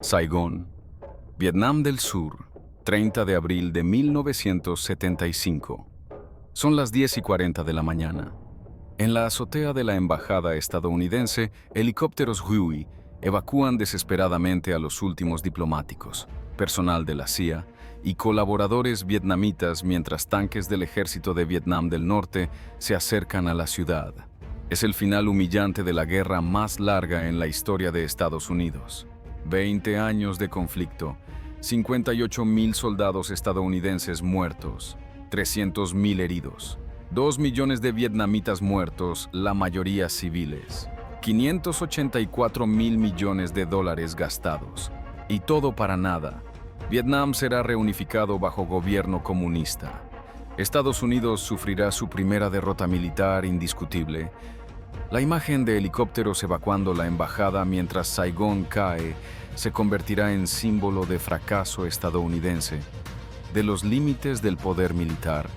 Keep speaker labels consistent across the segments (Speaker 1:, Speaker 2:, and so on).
Speaker 1: Saigón, Vietnam del Sur, 30 de abril de 1975. Son las 10:40 de la mañana. En la azotea de la embajada estadounidense, helicópteros Huey evacúan desesperadamente a los últimos diplomáticos, personal de la CIA y colaboradores vietnamitas mientras tanques del ejército de Vietnam del Norte se acercan a la ciudad. Es el final humillante de la guerra más larga en la historia de Estados Unidos. 20 años de conflicto, 58,000 soldados estadounidenses muertos, 300,000 heridos, 2 millones de vietnamitas muertos, la mayoría civiles, 584,000 millones de dólares gastados. Y todo para nada. Vietnam será reunificado bajo gobierno comunista. Estados Unidos sufrirá su primera derrota militar indiscutible. La imagen de helicópteros evacuando la embajada mientras Saigón cae se convertirá en símbolo de fracaso estadounidense, de los límites del poder militar,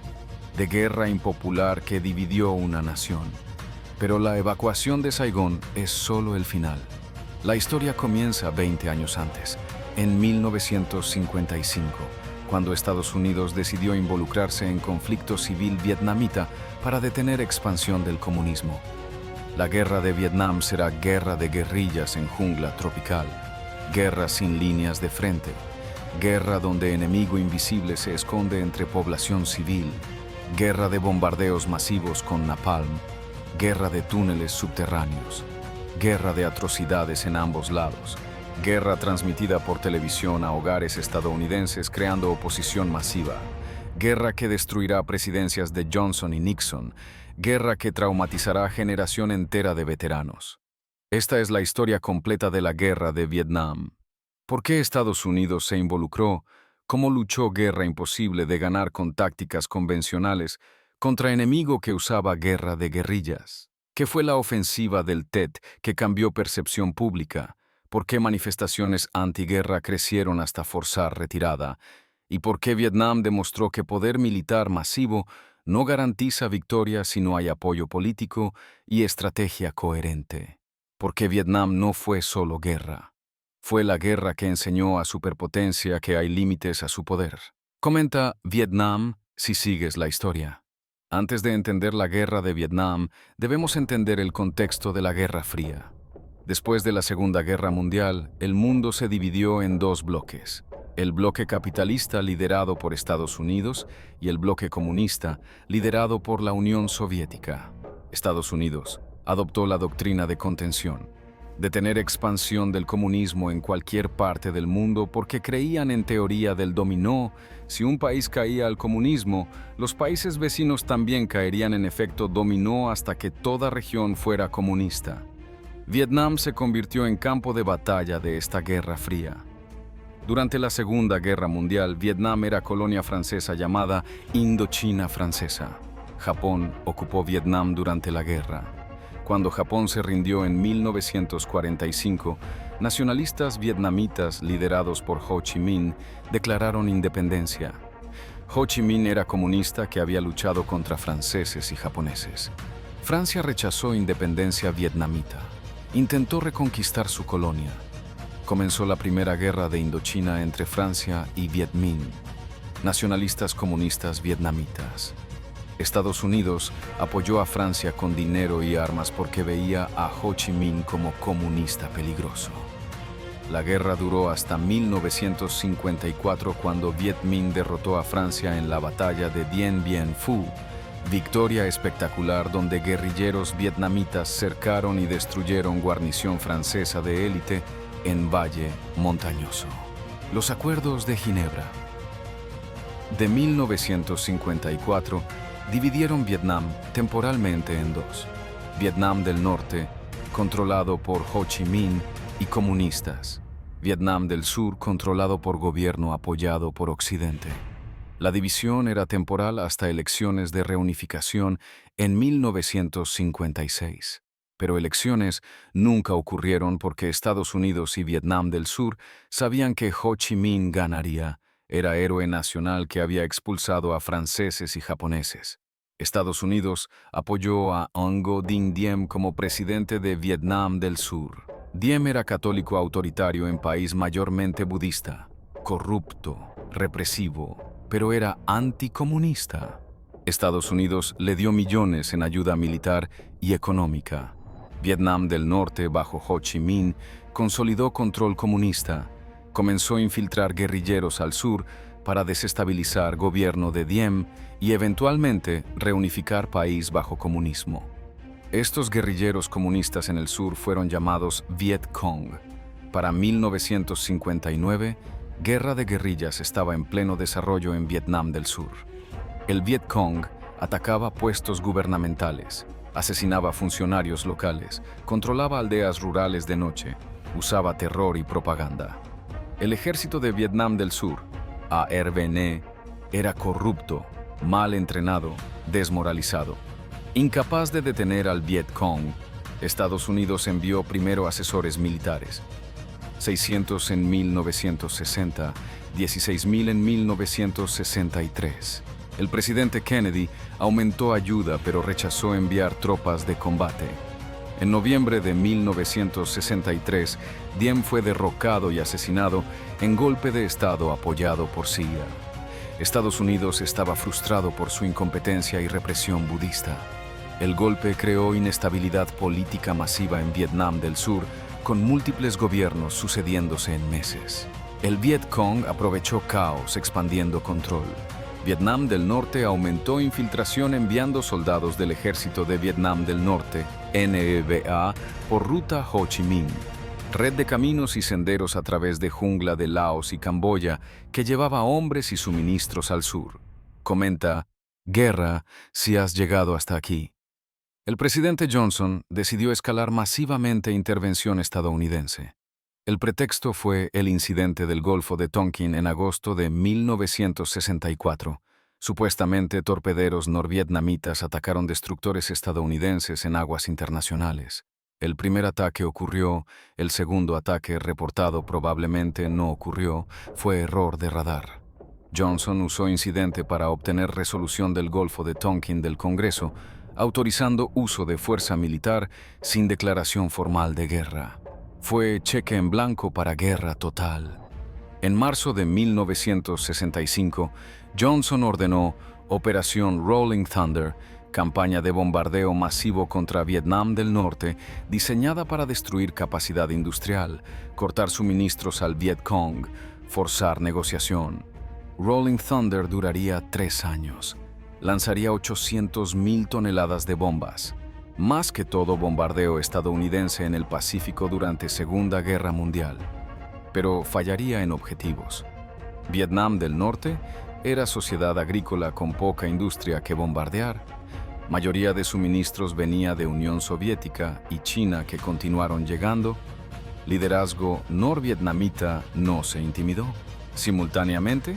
Speaker 1: de guerra impopular que dividió una nación. Pero la evacuación de Saigón es solo el final. La historia comienza 20 años antes, en 1955, cuando Estados Unidos decidió involucrarse en conflicto civil vietnamita para detener expansión del comunismo. La guerra de Vietnam será guerra de guerrillas en jungla tropical, guerra sin líneas de frente, guerra donde enemigo invisible se esconde entre población civil, guerra de bombardeos masivos con napalm, guerra de túneles subterráneos, guerra de atrocidades en ambos lados, guerra transmitida por televisión a hogares estadounidenses creando oposición masiva, guerra que destruirá presidencias de Johnson y Nixon, guerra que traumatizará generación entera de veteranos. Esta es la historia completa de la guerra de Vietnam. ¿Por qué Estados Unidos se involucró? ¿Cómo luchó guerra imposible de ganar con tácticas convencionales contra enemigo que usaba guerra de guerrillas? ¿Qué fue la ofensiva del Tet que cambió percepción pública? ¿Por qué manifestaciones antiguerra crecieron hasta forzar retirada? ¿Y por qué Vietnam demostró que poder militar masivo no garantiza victoria si no hay apoyo político y estrategia coherente? Porque Vietnam no fue solo guerra. Fue la guerra que enseñó a superpotencia que hay límites a su poder. Comenta Vietnam si sigues la historia. Antes de entender la guerra de Vietnam, debemos entender el contexto de la Guerra Fría. Después de la Segunda Guerra Mundial, el mundo se dividió en dos bloques. El bloque capitalista liderado por Estados Unidos y el bloque comunista liderado por la Unión Soviética. Estados Unidos adoptó la doctrina de contención, detener expansión del comunismo en cualquier parte del mundo porque creían en teoría del dominó. Si un país caía al comunismo, los países vecinos también caerían en efecto dominó hasta que toda región fuera comunista. Vietnam se convirtió en campo de batalla de esta Guerra Fría. Durante la Segunda Guerra Mundial, Vietnam era colonia francesa llamada Indochina Francesa. Japón ocupó Vietnam durante la guerra. Cuando Japón se rindió en 1945, nacionalistas vietnamitas liderados por Ho Chi Minh declararon independencia. Ho Chi Minh era comunista que había luchado contra franceses y japoneses. Francia rechazó independencia vietnamita. Intentó reconquistar su colonia. Comenzó la Primera Guerra de Indochina entre Francia y Viet Minh, nacionalistas comunistas vietnamitas. Estados Unidos apoyó a Francia con dinero y armas porque veía a Ho Chi Minh como comunista peligroso. La guerra duró hasta 1954 cuando Viet Minh derrotó a Francia en la batalla de Dien Bien Phu, victoria espectacular donde guerrilleros vietnamitas cercaron y destruyeron guarnición francesa de élite en Valle Montañoso. Los Acuerdos de Ginebra de 1954 dividieron Vietnam temporalmente en dos. Vietnam del Norte, controlado por Ho Chi Minh y comunistas. Vietnam del Sur, controlado por gobierno apoyado por Occidente. La división era temporal hasta elecciones de reunificación en 1956. Pero elecciones nunca ocurrieron porque Estados Unidos y Vietnam del Sur sabían que Ho Chi Minh ganaría. Era héroe nacional que había expulsado a franceses y japoneses. Estados Unidos apoyó a Ngo Dinh Diem como presidente de Vietnam del Sur. Diem era católico autoritario en país mayormente budista, corrupto, represivo, pero era anticomunista. Estados Unidos le dio millones en ayuda militar y económica. Vietnam del Norte, bajo Ho Chi Minh, consolidó control comunista. Comenzó a infiltrar guerrilleros al sur para desestabilizar gobierno de Diem y eventualmente reunificar país bajo comunismo. Estos guerrilleros comunistas en el sur fueron llamados Viet Cong. Para 1959, guerra de guerrillas estaba en pleno desarrollo en Vietnam del Sur. El Viet Cong atacaba puestos gubernamentales, asesinaba funcionarios locales, controlaba aldeas rurales de noche, usaba terror y propaganda. El ejército de Vietnam del Sur, ARVN, era corrupto, mal entrenado, desmoralizado. Incapaz de detener al Viet Cong, Estados Unidos envió primero asesores militares. 600 en 1960, 16,000 en 1963. El presidente Kennedy aumentó ayuda pero rechazó enviar tropas de combate. En noviembre de 1963, Diem fue derrocado y asesinado en golpe de Estado apoyado por CIA. Estados Unidos estaba frustrado por su incompetencia y represión budista. El golpe creó inestabilidad política masiva en Vietnam del Sur, con múltiples gobiernos sucediéndose en meses. El Viet Cong aprovechó caos expandiendo control. Vietnam del Norte aumentó infiltración enviando soldados del Ejército de Vietnam del Norte, NEVA, por ruta Ho Chi Minh. Red de caminos y senderos a través de jungla de Laos y Camboya que llevaba hombres y suministros al sur. Comenta, guerra si has llegado hasta aquí. El presidente Johnson decidió escalar masivamente intervención estadounidense. El pretexto fue el incidente del Golfo de Tonkin en agosto de 1964. Supuestamente torpederos norvietnamitas atacaron destructores estadounidenses en aguas internacionales. El primer ataque ocurrió, el segundo ataque reportado probablemente no ocurrió, fue error de radar. Johnson usó incidente para obtener resolución del Golfo de Tonkin del Congreso, autorizando uso de fuerza militar sin declaración formal de guerra. Fue cheque en blanco para guerra total. En marzo de 1965, Johnson ordenó Operación Rolling Thunder, campaña de bombardeo masivo contra Vietnam del Norte, diseñada para destruir capacidad industrial, cortar suministros al Viet Cong, forzar negociación. Rolling Thunder duraría 3 años. Lanzaría 800,000 toneladas de bombas, más que todo bombardeo estadounidense en el Pacífico durante Segunda Guerra Mundial, pero fallaría en objetivos. Vietnam del Norte era sociedad agrícola con poca industria que bombardear. Mayoría de suministros venía de Unión Soviética y China que continuaron llegando. Liderazgo norvietnamita no se intimidó. Simultáneamente,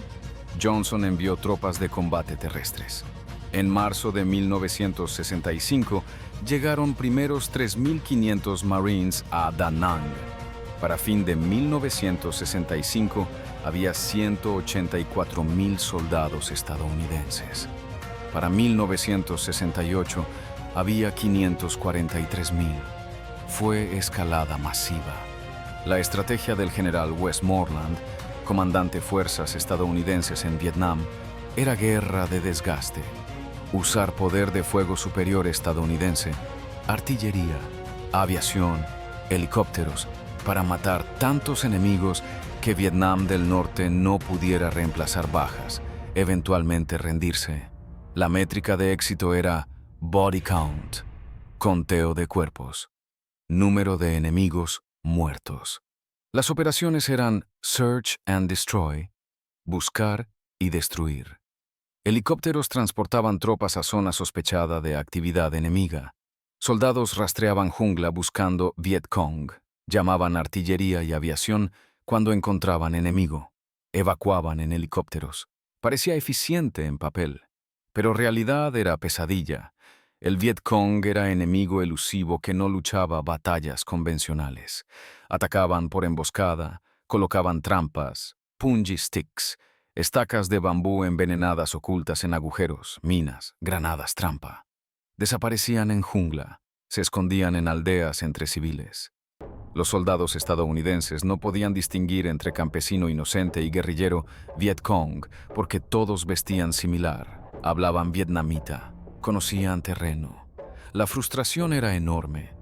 Speaker 1: Johnson envió tropas de combate terrestres. En marzo de 1965, llegaron primeros 3,500 Marines a Da Nang. Para fin de 1965, había 184,000 soldados estadounidenses. Para 1968, había 543,000. Fue escalada masiva. La estrategia del general Westmoreland, comandante fuerzas estadounidenses en Vietnam, era guerra de desgaste. Usar poder de fuego superior estadounidense, artillería, aviación, helicópteros, para matar tantos enemigos que Vietnam del Norte no pudiera reemplazar bajas, eventualmente rendirse. La métrica de éxito era body count, conteo de cuerpos, número de enemigos muertos. Las operaciones eran Search and Destroy, buscar y destruir. Helicópteros transportaban tropas a zona sospechada de actividad enemiga. Soldados rastreaban jungla buscando Viet Cong. Llamaban artillería y aviación cuando encontraban enemigo. Evacuaban en helicópteros. Parecía eficiente en papel, pero realidad era pesadilla. El Viet Cong era enemigo elusivo que no luchaba batallas convencionales. Atacaban por emboscada, colocaban trampas, punji sticks, estacas de bambú envenenadas ocultas en agujeros, minas, granadas trampa. Desaparecían en jungla, se escondían en aldeas entre civiles. Los soldados estadounidenses no podían distinguir entre campesino inocente y guerrillero Viet Cong porque todos vestían similar, hablaban vietnamita, conocían terreno. La frustración era enorme.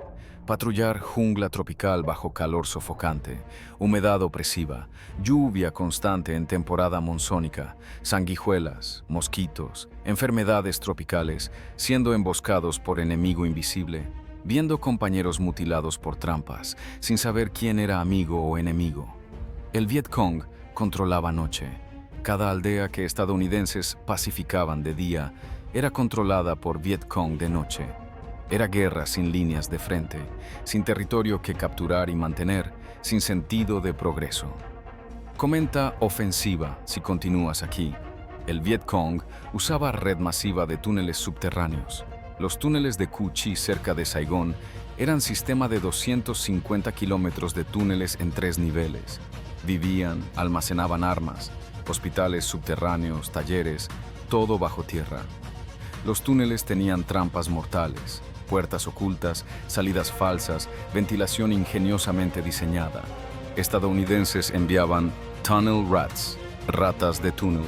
Speaker 1: Patrullar jungla tropical bajo calor sofocante, humedad opresiva, lluvia constante en temporada monzónica, sanguijuelas, mosquitos, enfermedades tropicales, siendo emboscados por enemigo invisible, viendo compañeros mutilados por trampas, sin saber quién era amigo o enemigo. El Viet Cong controlaba noche. Cada aldea que estadounidenses pacificaban de día era controlada por Viet Cong de noche. Era guerra sin líneas de frente, sin territorio que capturar y mantener, sin sentido de progreso. Comenta ofensiva si continúas aquí. El Viet Cong usaba red masiva de túneles subterráneos. Los túneles de Cu Chi cerca de Saigón eran sistema de 250 kilómetros de túneles en 3 niveles. Vivían, almacenaban armas, hospitales subterráneos, talleres, todo bajo tierra. Los túneles tenían trampas mortales, puertas ocultas, salidas falsas, ventilación ingeniosamente diseñada. Estadounidenses enviaban tunnel rats, ratas de túnel.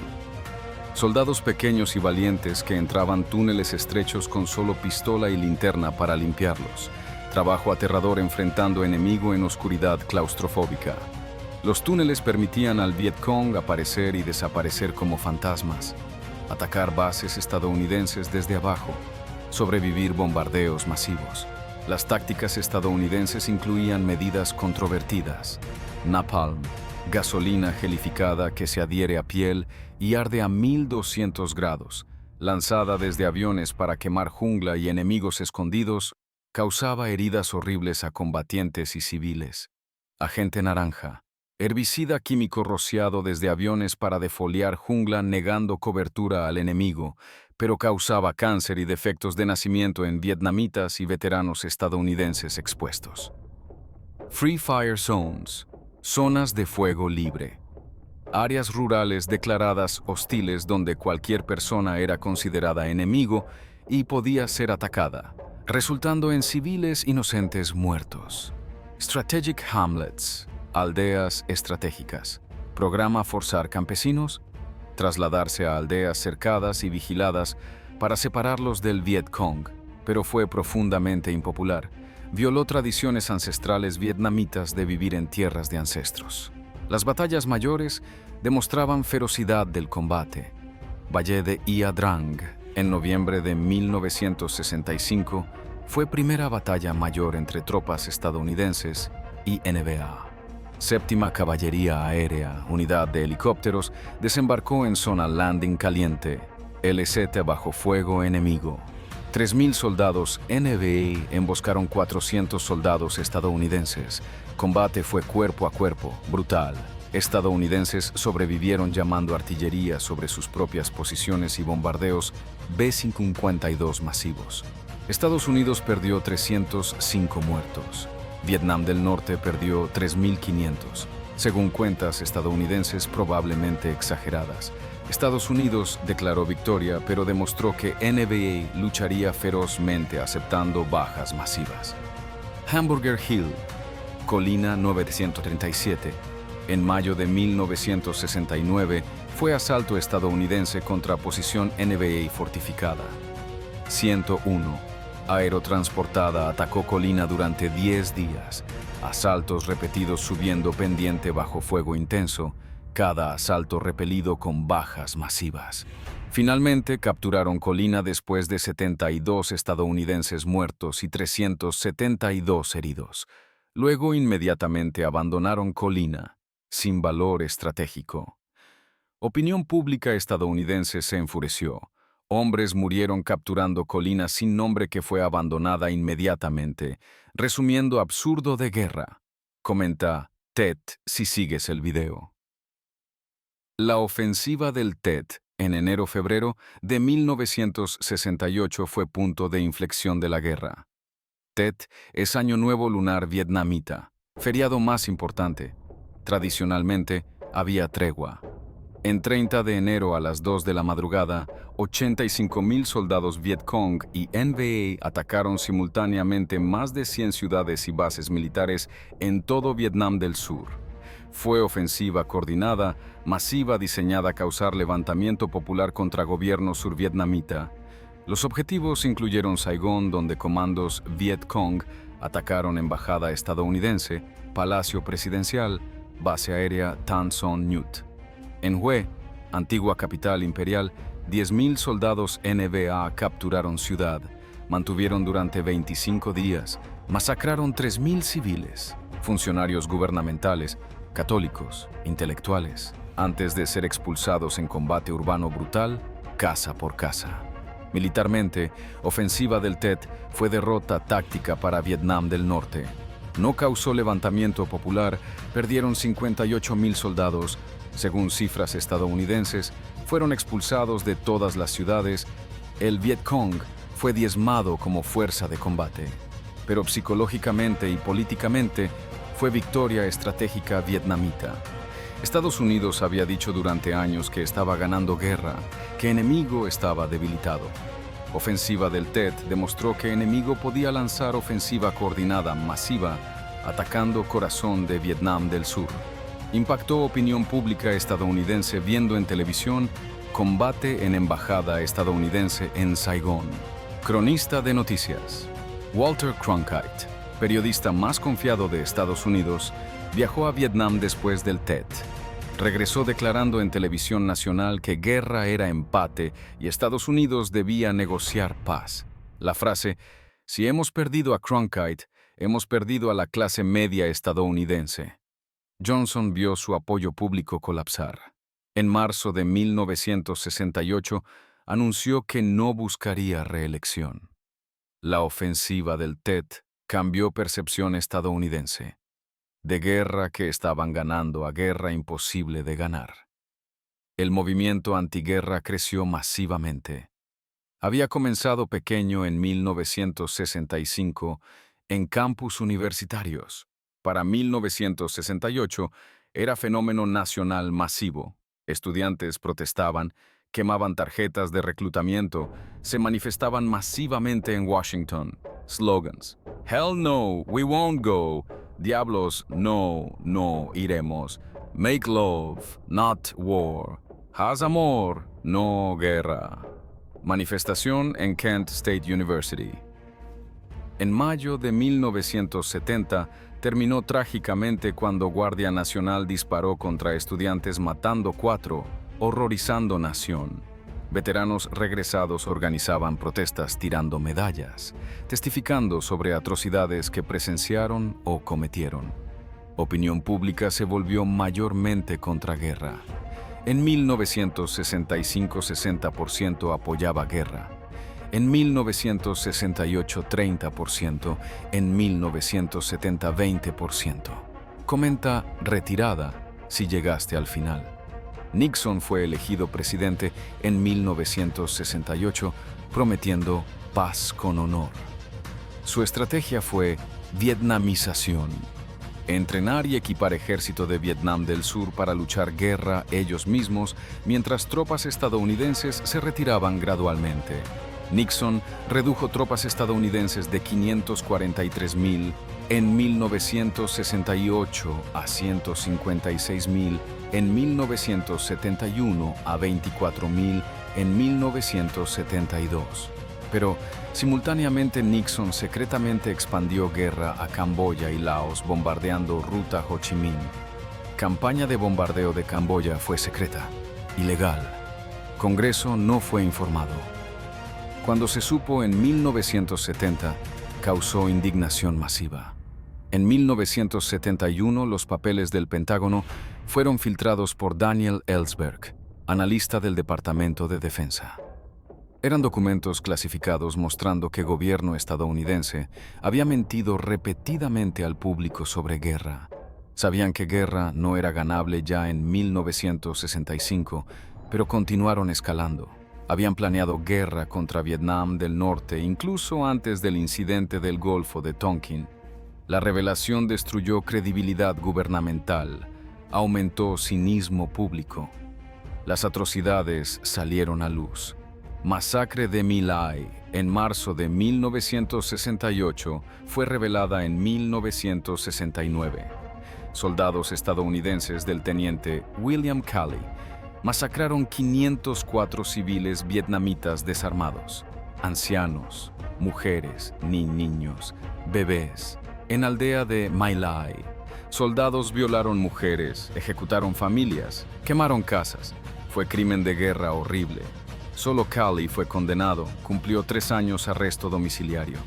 Speaker 1: Soldados pequeños y valientes que entraban túneles estrechos con solo pistola y linterna para limpiarlos. Trabajo aterrador enfrentando enemigo en oscuridad claustrofóbica. Los túneles permitían al Viet Cong aparecer y desaparecer como fantasmas, atacar bases estadounidenses desde abajo, sobrevivir bombardeos masivos. Las tácticas estadounidenses incluían medidas controvertidas: napalm, gasolina gelificada que se adhiere a piel y arde a 1200 grados, lanzada desde aviones para quemar jungla y enemigos escondidos, causaba heridas horribles a combatientes y civiles. Agente naranja, herbicida químico rociado desde aviones para defoliar jungla negando cobertura al enemigo, pero causaba cáncer y defectos de nacimiento en vietnamitas y veteranos estadounidenses expuestos. Free Fire Zones, zonas de fuego libre. Áreas rurales declaradas hostiles donde cualquier persona era considerada enemigo y podía ser atacada, resultando en civiles inocentes muertos. Strategic Hamlets, aldeas estratégicas. Programa forzar campesinos, trasladarse a aldeas cercadas y vigiladas para separarlos del Viet Cong, pero fue profundamente impopular. Violó tradiciones ancestrales vietnamitas de vivir en tierras de ancestros. Las batallas mayores demostraban ferocidad del combate. Valle de Ia Drang, en noviembre de 1965, fue primera batalla mayor entre tropas estadounidenses y NBA. Séptima Caballería Aérea, unidad de helicópteros, desembarcó en zona landing caliente, LZ bajo fuego enemigo. 3.000 soldados NBA emboscaron 400 soldados estadounidenses. Combate fue cuerpo a cuerpo, brutal. Estadounidenses sobrevivieron llamando artillería sobre sus propias posiciones y bombardeos B-52 masivos. Estados Unidos perdió 305 muertos. Vietnam del Norte perdió 3.500, según cuentas estadounidenses probablemente exageradas. Estados Unidos declaró victoria, pero demostró que NBA lucharía ferozmente aceptando bajas masivas. Hamburger Hill, Colina 937. En mayo de 1969 fue asalto estadounidense contra posición NBA fortificada. 101. Aerotransportada atacó Colina durante 10 días. Asaltos repetidos subiendo pendiente bajo fuego intenso, cada asalto repelido con bajas masivas. Finalmente capturaron Colina después de 72 estadounidenses muertos y 372 heridos. Luego inmediatamente abandonaron Colina, sin valor estratégico. Opinión pública estadounidense se enfureció. Hombres murieron capturando Colina sin nombre que fue abandonada inmediatamente, resumiendo absurdo de guerra. Comenta Tet si sigues el video. La ofensiva del Tet en enero-febrero de 1968 fue punto de inflexión de la guerra. Tet es Año Nuevo Lunar Vietnamita, feriado más importante. Tradicionalmente, había tregua. En 30 de enero a las 2 de la madrugada, 85,000 soldados Vietcong y NVA atacaron simultáneamente más de 100 ciudades y bases militares en todo Vietnam del Sur. Fue ofensiva coordinada, masiva, diseñada a causar levantamiento popular contra gobierno survietnamita. Los objetivos incluyeron Saigón, donde comandos Vietcong atacaron embajada estadounidense, palacio presidencial, base aérea Tan Son Nhut. En Hue, antigua capital imperial, 10,000 soldados NVA capturaron ciudad, mantuvieron durante 25 días, masacraron 3,000 civiles, funcionarios gubernamentales, católicos, intelectuales, antes de ser expulsados en combate urbano brutal, casa por casa. Militarmente, ofensiva del Tet fue derrota táctica para Vietnam del Norte. No causó levantamiento popular, perdieron 58,000 soldados. Según cifras estadounidenses, fueron expulsados de todas las ciudades. El Vietcong fue diezmado como fuerza de combate. Pero psicológicamente y políticamente fue victoria estratégica vietnamita. Estados Unidos había dicho durante años que estaba ganando guerra, que enemigo estaba debilitado. Ofensiva del Tet demostró que enemigo podía lanzar ofensiva coordinada masiva, atacando corazón de Vietnam del Sur. Impactó opinión pública estadounidense viendo en televisión combate en embajada estadounidense en Saigón. Cronista de noticias. Walter Cronkite, periodista más confiado de Estados Unidos, viajó a Vietnam después del Tet. Regresó declarando en televisión nacional que guerra era empate y Estados Unidos debía negociar paz. La frase, si hemos perdido a Cronkite, hemos perdido a la clase media estadounidense. Johnson vio su apoyo público colapsar. En marzo de 1968, anunció que no buscaría reelección. La ofensiva del Tet cambió percepción estadounidense. De guerra que estaban ganando a guerra imposible de ganar. El movimiento antiguerra creció masivamente. Había comenzado pequeño en 1965 en campus universitarios. Para 1968 era fenómeno nacional masivo. Estudiantes protestaban, quemaban tarjetas de reclutamiento, se manifestaban masivamente en Washington. Slogans: Hell no, we won't go. Diablos, no, no iremos. Make love, not war. Haz amor, no guerra. Manifestación en Kent State University. En mayo de 1970, terminó trágicamente cuando Guardia Nacional disparó contra estudiantes matando 4, horrorizando nación. Veteranos regresados organizaban protestas tirando medallas, testificando sobre atrocidades que presenciaron o cometieron. Opinión pública se volvió mayormente contra guerra. En 1965, 60% apoyaba guerra. En 1968, 30%. En 1970, 20%. Comenta retirada si llegaste al final. Nixon fue elegido presidente en 1968, prometiendo paz con honor. Su estrategia fue vietnamización. Entrenar y equipar ejército de Vietnam del Sur para luchar guerra ellos mismos, mientras tropas estadounidenses se retiraban gradualmente. Nixon redujo tropas estadounidenses de 543,000 en 1968 a 156,000 en 1971 a 24,000 en 1972. Pero, simultáneamente Nixon secretamente expandió guerra a Camboya y Laos bombardeando Ruta Ho Chi Minh. Campaña de bombardeo de Camboya fue secreta, ilegal. Congreso no fue informado. Cuando se supo en 1970, causó indignación masiva. En 1971, los papeles del Pentágono fueron filtrados por Daniel Ellsberg, analista del Departamento de Defensa. Eran documentos clasificados mostrando que el gobierno estadounidense había mentido repetidamente al público sobre guerra. Sabían que guerra no era ganable ya en 1965, pero continuaron escalando. Habían planeado guerra contra Vietnam del Norte incluso antes del incidente del Golfo de Tonkin. La revelación destruyó credibilidad gubernamental, aumentó cinismo público. Las atrocidades salieron a luz. Masacre de My Lai, en marzo de 1968, fue revelada en 1969. Soldados estadounidenses del teniente William Calley masacraron 504 civiles vietnamitas desarmados, ancianos, mujeres, ni niños, bebés, en aldea de My Lai. Soldados violaron mujeres, ejecutaron familias, quemaron casas. Fue crimen de guerra horrible. Solo Calley fue condenado, cumplió 3 años arresto domiciliario.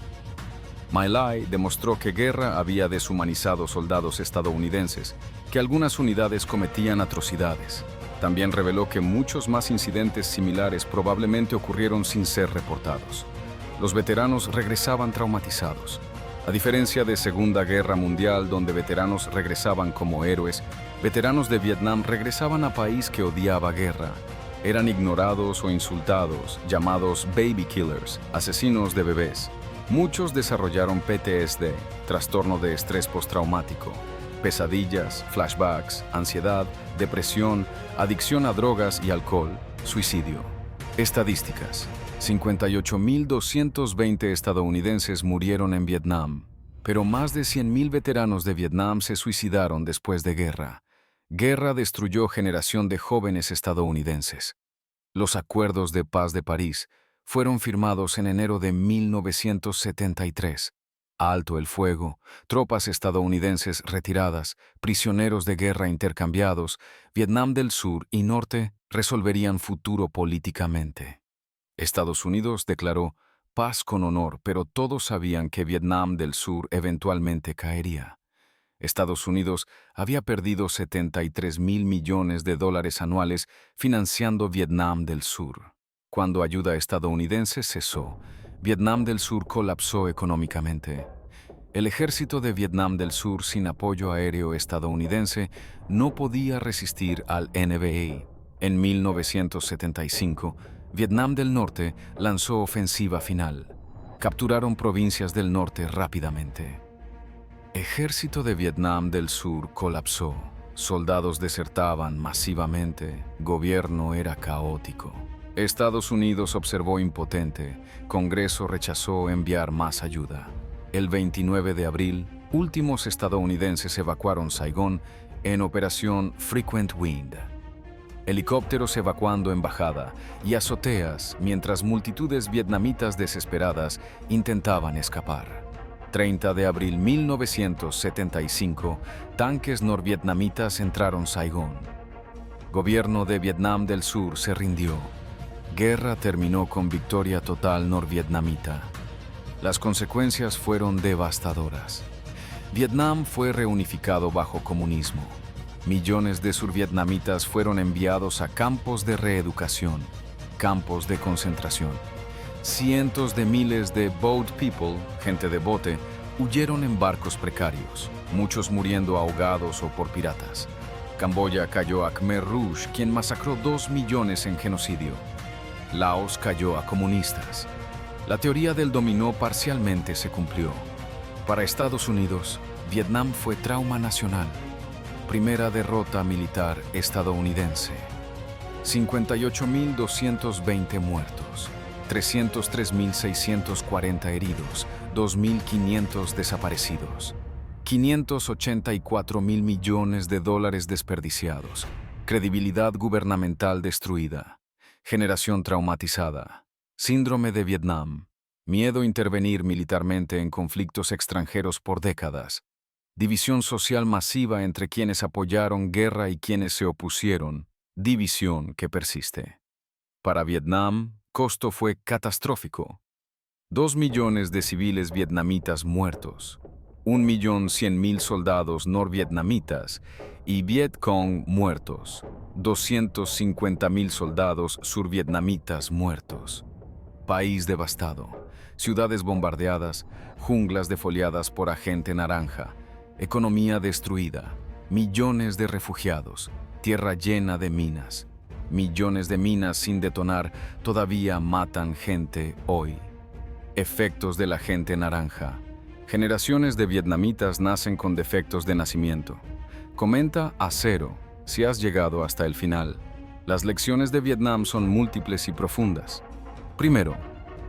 Speaker 1: My Lai demostró que Guerra había deshumanizado soldados estadounidenses, que algunas unidades cometían atrocidades. También reveló que muchos más incidentes similares probablemente ocurrieron sin ser reportados. Los veteranos regresaban traumatizados. A diferencia de Segunda Guerra Mundial, donde veteranos regresaban como héroes, veteranos de Vietnam regresaban a país que odiaba guerra. Eran ignorados o insultados, llamados baby killers, asesinos de bebés. Muchos desarrollaron PTSD, trastorno de estrés postraumático, pesadillas, flashbacks, ansiedad, depresión, adicción a drogas y alcohol, suicidio. Estadísticas. 58.220 estadounidenses murieron en Vietnam, pero más de 100.000 veteranos de Vietnam se suicidaron después de guerra. Guerra destruyó generación de jóvenes estadounidenses. Los acuerdos de paz de París fueron firmados en enero de 1973. Alto el fuego, tropas estadounidenses retiradas, prisioneros de guerra intercambiados, Vietnam del Sur y Norte resolverían futuro políticamente. Estados Unidos declaró paz con honor, pero todos sabían que Vietnam del Sur eventualmente caería. Estados Unidos había perdido 73.000 millones de dólares anuales financiando Vietnam del Sur. Cuando ayuda estadounidense cesó, Vietnam del Sur colapsó económicamente. El ejército de Vietnam del Sur, sin apoyo aéreo estadounidense, no podía resistir al NVA. En 1975, Vietnam del Norte lanzó ofensiva final. Capturaron provincias del norte rápidamente. Ejército de Vietnam del Sur colapsó. Soldados desertaban masivamente. Gobierno era caótico. Estados Unidos observó impotente. Congreso rechazó enviar más ayuda. El 29 de abril, últimos estadounidenses evacuaron Saigón en Operación Frequent Wind. Helicópteros evacuando embajada y azoteas mientras multitudes vietnamitas desesperadas intentaban escapar. 30 de abril 1975, tanques norvietnamitas entraron Saigón. Gobierno de Vietnam del Sur se rindió. Guerra terminó con victoria total norvietnamita. Las consecuencias fueron devastadoras. Vietnam fue reunificado bajo comunismo. Millones de survietnamitas fueron enviados a campos de reeducación, campos de concentración. Cientos de miles de boat people, gente de bote, huyeron en barcos precarios, muchos muriendo ahogados o por piratas. Camboya cayó a Khmer Rouge, quien masacró 2 millones en genocidio. Laos cayó a comunistas. La teoría del dominó parcialmente se cumplió. Para Estados Unidos, Vietnam fue trauma nacional. Primera derrota militar estadounidense. 58.220 muertos, 303.640 heridos, 2.500 desaparecidos, 584.000 millones de dólares desperdiciados, credibilidad gubernamental destruida, generación traumatizada, síndrome de Vietnam, miedo a intervenir militarmente en conflictos extranjeros por décadas, división social masiva entre quienes apoyaron guerra y quienes se opusieron, división que persiste. Para Vietnam, costo fue catastrófico. 2 millones de civiles vietnamitas muertos, 1.100.000 soldados norvietnamitas y Vietcong muertos, 250.000 soldados survietnamitas muertos. País devastado, ciudades bombardeadas, junglas defoliadas por agente naranja, economía destruida, millones de refugiados, tierra llena de minas. Millones de minas sin detonar todavía matan gente hoy. Efectos de la agente naranja. Generaciones de vietnamitas nacen con defectos de nacimiento. Comenta a 0 si has llegado hasta el final. Las lecciones de Vietnam son múltiples y profundas. Primero,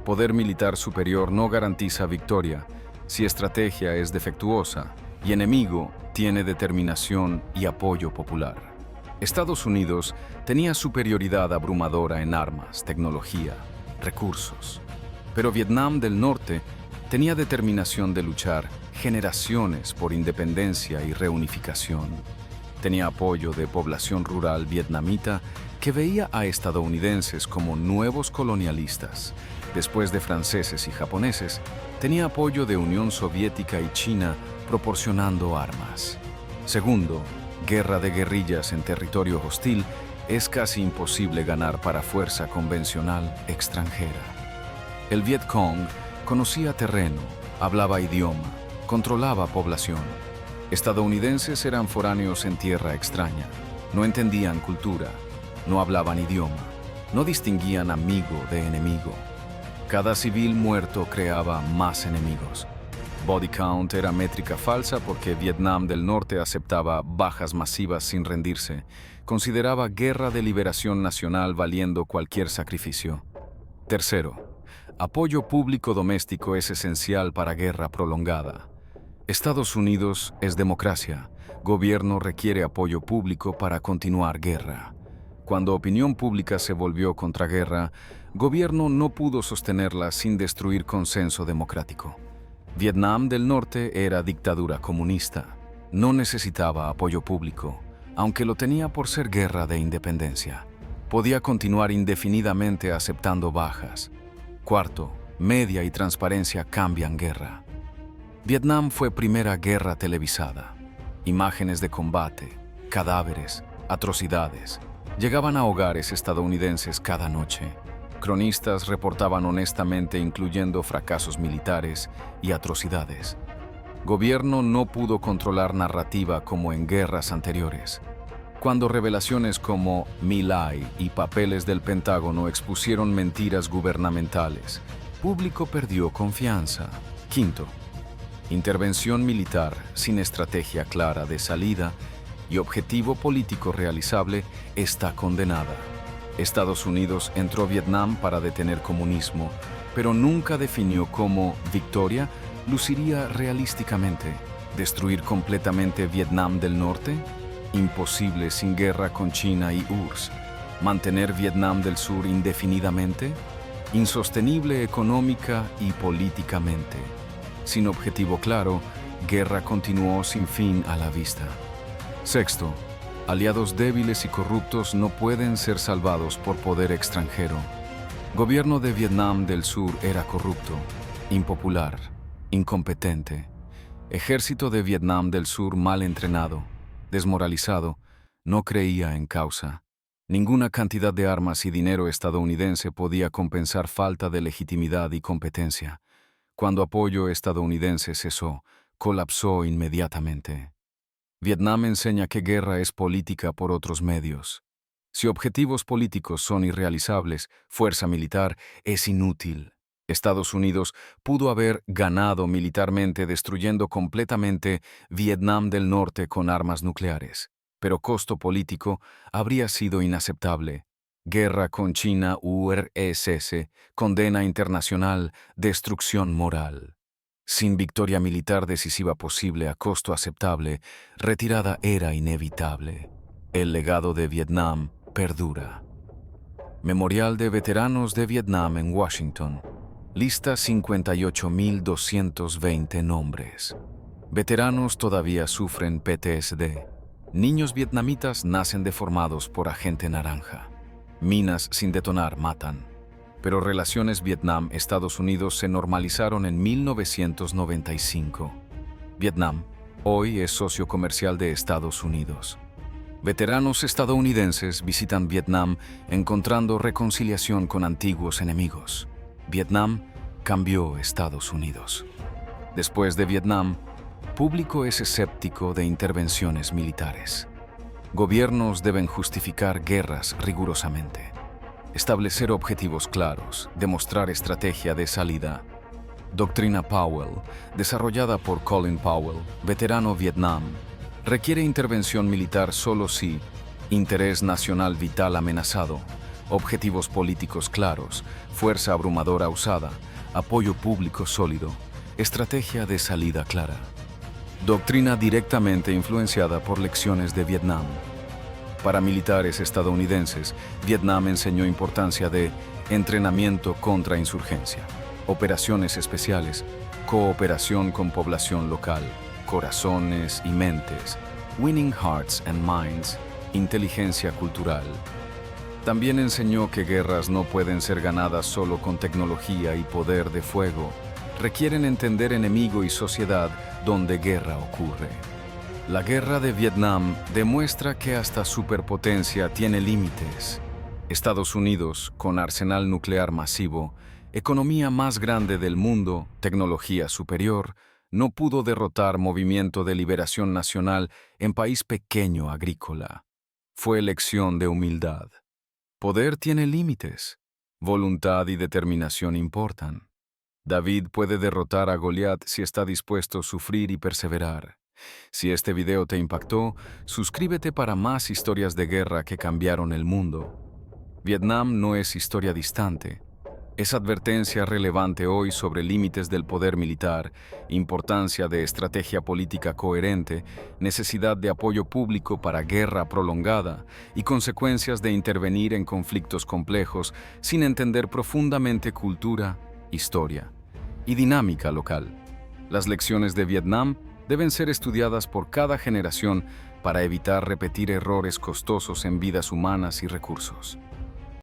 Speaker 1: poder militar superior no garantiza victoria si estrategia es defectuosa y enemigo tiene determinación y apoyo popular. Estados Unidos tenía superioridad abrumadora en armas, tecnología, recursos. Pero Vietnam del Norte tenía determinación de luchar generaciones por independencia y reunificación. Tenía apoyo de población rural vietnamita que veía a estadounidenses como nuevos colonialistas. Después de franceses y japoneses, tenía apoyo de Unión Soviética y China proporcionando armas. Segundo, guerra de guerrillas en territorio hostil es casi imposible ganar para fuerza convencional extranjera. El Viet Cong conocía terreno, hablaba idioma, controlaba población. Estadounidenses eran foráneos en tierra extraña, no entendían cultura, no hablaban idioma, no distinguían amigo de enemigo. Cada civil muerto creaba más enemigos. Body count era métrica falsa porque Vietnam del Norte aceptaba bajas masivas sin rendirse, consideraba guerra de liberación nacional valiendo cualquier sacrificio. Tercero, apoyo público doméstico es esencial para guerra prolongada. Estados Unidos es democracia, gobierno requiere apoyo público para continuar guerra. Cuando opinión pública se volvió contra guerra, gobierno no pudo sostenerla sin destruir consenso democrático. Vietnam del Norte era dictadura comunista, no necesitaba apoyo público, aunque lo tenía por ser guerra de independencia. Podía continuar indefinidamente aceptando bajas. Cuarto, media y transparencia cambian guerra. Vietnam fue primera guerra televisada. Imágenes de combate, cadáveres, atrocidades, llegaban a hogares estadounidenses cada noche. Cronistas reportaban honestamente incluyendo fracasos militares y atrocidades. Gobierno no pudo controlar narrativa como en guerras anteriores. Cuando revelaciones como My Lai y papeles del Pentágono expusieron mentiras gubernamentales, público perdió confianza. Quinto, intervención militar sin estrategia clara de salida y objetivo político realizable está condenada. Estados Unidos entró a Vietnam para detener comunismo, pero nunca definió cómo victoria luciría realísticamente. ¿Destruir completamente Vietnam del Norte? Imposible sin guerra con China y URSS. ¿Mantener Vietnam del Sur indefinidamente? Insostenible económica y políticamente. Sin objetivo claro, guerra continuó sin fin a la vista. Sexto, aliados débiles y corruptos no pueden ser salvados por poder extranjero. Gobierno de Vietnam del Sur era corrupto, impopular, incompetente. Ejército de Vietnam del Sur mal entrenado, desmoralizado, no creía en causa. Ninguna cantidad de armas y dinero estadounidense podía compensar falta de legitimidad y competencia. Cuando apoyo estadounidense cesó, colapsó inmediatamente. Vietnam enseña que guerra es política por otros medios. Si objetivos políticos son irrealizables, fuerza militar es inútil. Estados Unidos pudo haber ganado militarmente destruyendo completamente Vietnam del Norte con armas nucleares, pero costo político habría sido inaceptable. Guerra con China URSS, condena internacional, destrucción moral. Sin victoria militar decisiva posible a costo aceptable, retirada era inevitable. El legado de Vietnam perdura. Memorial de Veteranos de Vietnam en Washington. Lista 58.220 nombres. Veteranos todavía sufren PTSD. Niños vietnamitas nacen deformados por agente naranja. Minas sin detonar matan. Pero relaciones Vietnam-Estados Unidos se normalizaron en 1995. Vietnam hoy es socio comercial de Estados Unidos. Veteranos estadounidenses visitan Vietnam encontrando reconciliación con antiguos enemigos. Vietnam cambió Estados Unidos. Después de Vietnam, público es escéptico de intervenciones militares. Gobiernos deben justificar guerras rigurosamente. Establecer objetivos claros, demostrar estrategia de salida. Doctrina Powell, desarrollada por Colin Powell, veterano Vietnam, requiere intervención militar solo si Interés nacional vital amenazado, objetivos políticos claros, fuerza abrumadora usada, apoyo público sólido, estrategia de salida clara. Doctrina directamente influenciada por lecciones de Vietnam. Para militares estadounidenses, Vietnam enseñó importancia de entrenamiento contra insurgencia, operaciones especiales, cooperación con población local, corazones y mentes, winning hearts and minds, inteligencia cultural. También enseñó que guerras no pueden ser ganadas solo con tecnología y poder de fuego. Requieren entender enemigo y sociedad donde guerra ocurre. La guerra de Vietnam demuestra que hasta superpotencia tiene límites. Estados Unidos, con arsenal nuclear masivo, economía más grande del mundo, tecnología superior, no pudo derrotar Movimiento de Liberación Nacional en país pequeño agrícola. Fue lección de humildad. Poder tiene límites. Voluntad y determinación importan. David puede derrotar a Goliat si está dispuesto a sufrir y perseverar. Si este video te impactó, suscríbete para más historias de guerra que cambiaron el mundo. Vietnam no es historia distante. Es advertencia relevante hoy sobre límites del poder militar, importancia de estrategia política coherente, necesidad de apoyo público para guerra prolongada y consecuencias de intervenir en conflictos complejos sin entender profundamente cultura, historia y dinámica local. Las lecciones de Vietnam deben ser estudiadas por cada generación para evitar repetir errores costosos en vidas humanas y recursos.